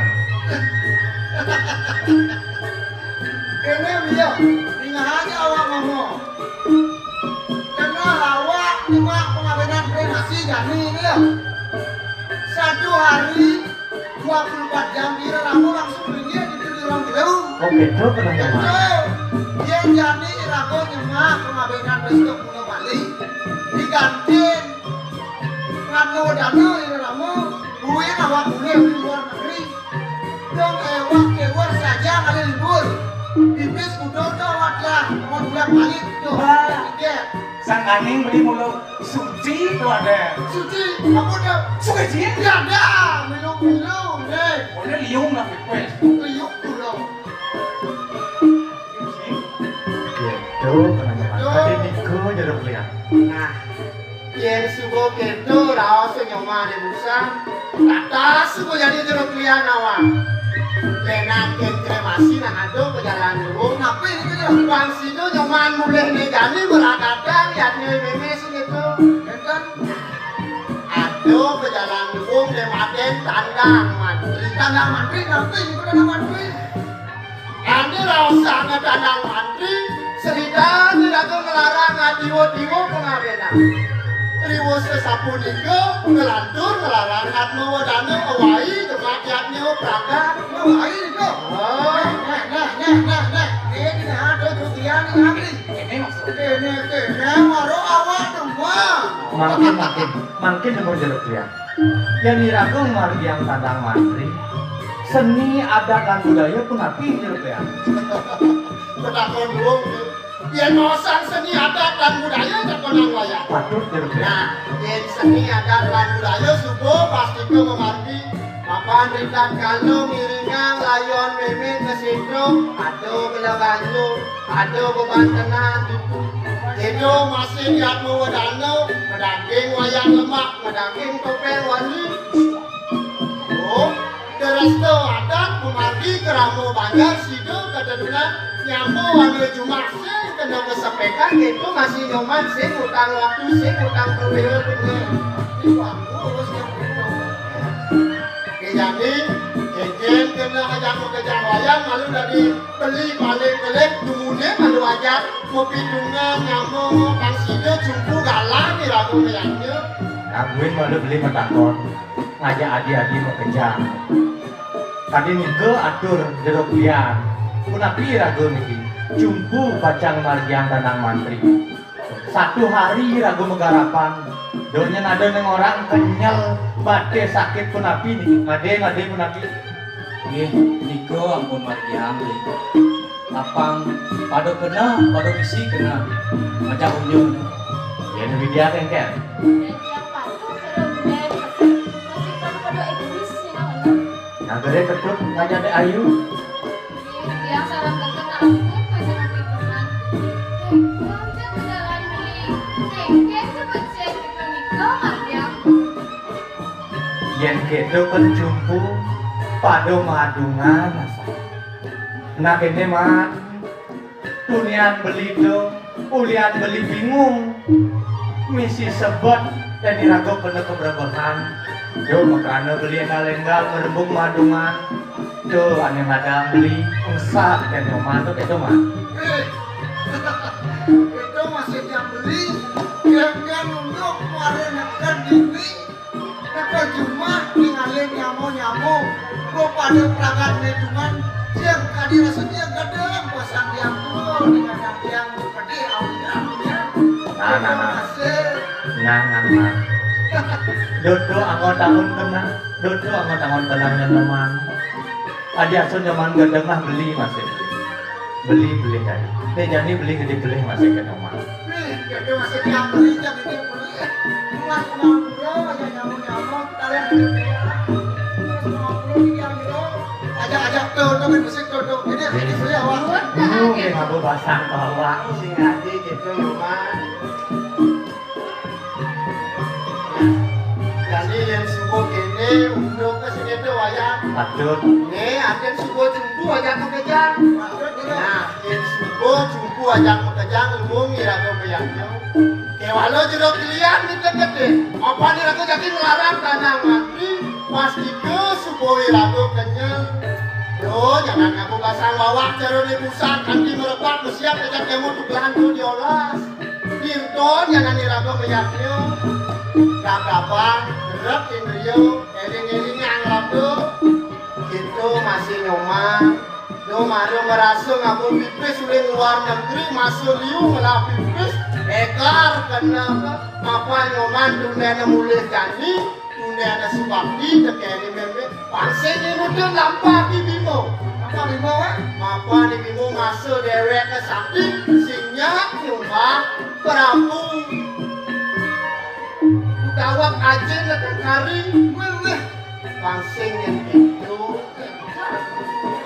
Ini dia, tinggal aja awak ngomong. Karena awak cuma pengabenan kremasi jani dia. Satu hari 24 jam dia ramu langsung belinya di ruang gelung. Oh gitu pernah mah. Dia jani ramu nyemak pengabenan besok pulau Bali. Digantiin. Nganu dana ini ramu, duit awak kuliah di luar negeri. Dong ewak keluar saja kali libur. Iblis kudo tuh awak lah, mau bulan balik tuh. Tiket. Sang kaning beli mulu suci tuh ada. Suci, kamu udah Suci ya ada, minum deh. boleh liung lah kue. Liuk dulu. Gitu pernah mah. Tadi niku jadi lihat. Nah, yang subuh kento rawas nyoma di busa. Atas subuh jadi jeruk lian awak. Lena kremasi nak ado berjalan dulu. Kenapa ini tu? Bang Sino nyoman mulai negani berakadang lihatnya memes gitu. Kan? Ado berjalan dulu lemaden tandang mantri. Tandang mantri kenapa ini tandang mantri? Ane rasa tandang mantri. Serita tidak tu melarang adiwo-diwo pengabenan. Riwo sesapu niko ngelantur melarang atmo wadane awai kematiannya praga awai niko. Nah. Ini ada tujuan ini. Ini maksudnya. Kene maro awak semua. Mungkin nomor jeruk ya. Yang diragung margiang tandang mantri. Seni adat dan budaya pun api jeruk ya. Pedakon dulu. Yen mosan seni adat dan budaya terkenang wayang. Patut jeruk ya. Nah, yen seni adat dan budaya subuh pasti ke memargi. Mapan rindan kalau miringang layon memin kesidro. Aduh belaganjo, aduh bebantenan. Itu masih lihat mewadano, medaging wayang lemak, medaging topeng wani. Oh, deresto adat memargi keramu banyak sido ketedunan nyamu wani jumase kena kesepekan itu masih nyoman sing utang waktu sing utang perwira bener. Iwangu harus jadi jejen kena ajak kejang wayang malu dari beli balik kelek dumune malu ajak kopi dungan nyamuk pangsida jumpu galang di ragu meyangnya Ngaguin malu beli metakon ngajak adi-adi mau kejang. Tadi nike atur jeruk lian punapi ragu niki jumpu bacang margiang tanang mantri. Satu hari ragu menggarapan donya nada neng orang kenyal bade sakit punapi nih ngade punapi. Nggih, niko ampun margiang deui. Lapang pado kena, pado bisi kena. Macam unyun. Ya nu dia kan kan. Dan yang patuh sudah benar masih pada egois sih namanya. Nah gede ketut ngajak teh ayu. Yang sarang terkena ampun pada pikiran. Jangan jalan beli. Cengkeh cepet cek itu nikah margiang. Yen kedo pencumpu pado madungan asa. Nah kene mah tunian beli do, ulian beli bingung. Misi sebut dan dirago penuh keberkahan. Yo makanya beli enggal-enggal merembung madungan. Do ane madang beli usah dan romantuk itu mah. itu masih yang beli yang nunduk kemarin akan dibeli nakal cuma ninggalin nyamuk gua pada perangkat lingkungan yang kadi rasanya gadang pasang yang dulu dengan yang pedih awalnya Nah. Dodo angon tahun kena, dodo angon tahun tenang teman. Adi asun zaman gadang lah beli masih beli tadi. Teh jadi beli gede masih kena mah. itu masih yang beli yang ini beli mulai bro aja nyamuk kalian ajak tuh main musik tuh ini beli awal Kayak ngabu basang bawa. sing adi gitu Yuman jadi yang subuh kene untuk kesini tuh wayang Patut. nih aden subuh jumpu ajak kekejang nah yang subuh jumpu ajak kekejang lumung irago meyangnya kewalo jeruk kalian nih gede apa nih aku jadi ngelarang tanah mati pas itu subuh irago kenyang yo jangan aku pasang wawak jaro di pusat kanti merepat bersiap ajak kamu tuh belantu diolas Dirton jangan irago meyangnya Kakabang, gerep indrio, eling-elingnya angrap tuh gitu masih nyoman do maru merasa ngaku pipis uling luar negeri masuk liu ngelap pipis ekar kenapa apa nyoman dunia mulai jani dunia subakti tekeni meme pansenya nudun lampak di bimo apa bimo apa di bimo masuk dewek ke sakti sinyak nyumbang perampung Dawak aja letak kari, pangsing yang itu,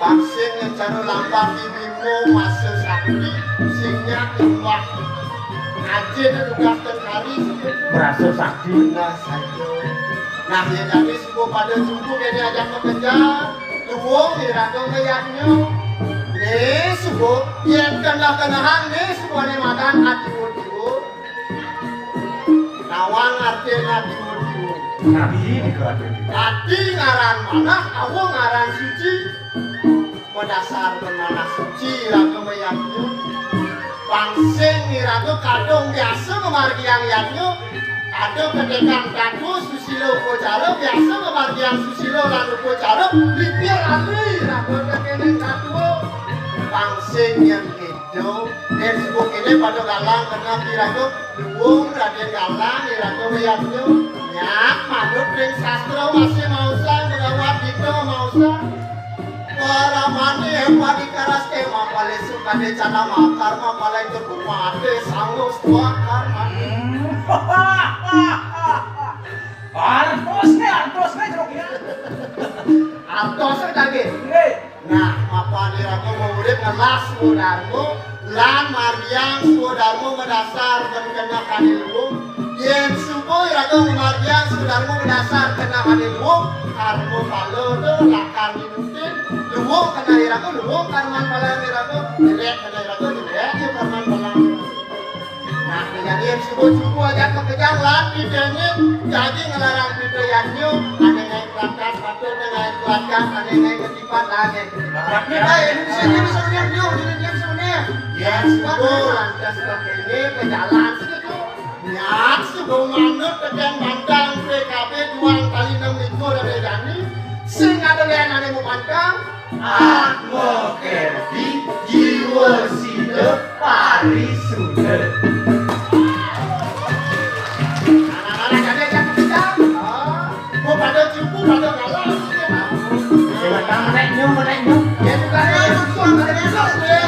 pangsing yang cara lampak bibimu masuk sakti, sinyak nyumbang aja letak kari, Merasa sakti. nah saja. Nah ya jadi semua pada jumpu ini ajak mengejar, luwung dirago ngeyaknya. Nih semua yang kena-kenahan nih semuanya makan hati-hati. Nawang artinya timur-timur Nabi ini kerana. Tadi ngaran mana, aku ngaran suci Mendasar mana suci ragu meyaknya Pangsing nih ragu kadung biasa memargi yang yaknya Kadung kedekan kaku susilo pocaro biasa memargi yang susilo lalu pocaro Lipir alih ragu kedekan kaku Pangsing yang gitu dan sebuah kene pada galang kena kiraku luwung Raden Galang kiraku meyaknya nyak madut ring sastra masih mausa ngawat dito mausa para mani padi karas ke mapale sukade cana makar mapale itu kumate sangus tua karma artosnya joknya artosnya lagi nah mapale aku mau urip ngelas saudarmu lan mardiang saudarmu mendasar dan kena kanilmu yen subuh aku mardiang saudarmu mendasar kena kanilmu karmu palo do lakar minutin luwung kena iraku luwung karman palang iraku jelek kena iraku jelek ya karman palang nah kejadian subuh-subuh aja kekejang lan didengin jadi ngelarang videoannya ada yang kelakar satu dengan kelakar ada yang ketipat lagi kita Indonesia ini bisa unian dia bisa unian ya subuh lantas ini ke jalan segitu niat subuh manut kejang mandang PKB 2 kali 6 minggu dari Dani sing ada yang ada mau pandang Aku kerti jiwa sida parisuda anak-anak jadi yang kejang mau pada cukup pada galau meneknya ya bukan langsung ada besok ya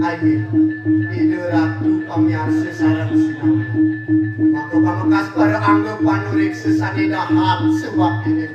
Ayo, hidup ratu pamiarsa sarang sinang. Maka pamakas para anggapan urik sesani dahap sebab ini.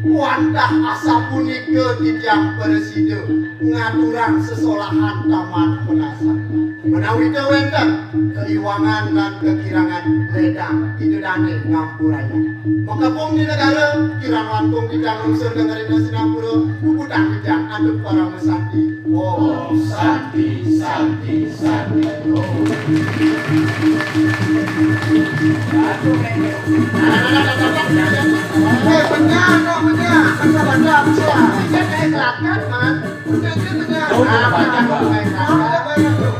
Wandah asa punika tijang persido ngaturang sesolahan taman penasan. Menawi dewenten keiwangan dan kekirangan ledang idudane ngampuraya. Maka pun di negara kirang lantung dijang unsur dengerin sinapura budang dijang aduk para mesanti. Oh santi santi santi oh. Benyang kok benyang kata baca bisa kayak kelakar man benyang benyang baca kok ada banyak tuh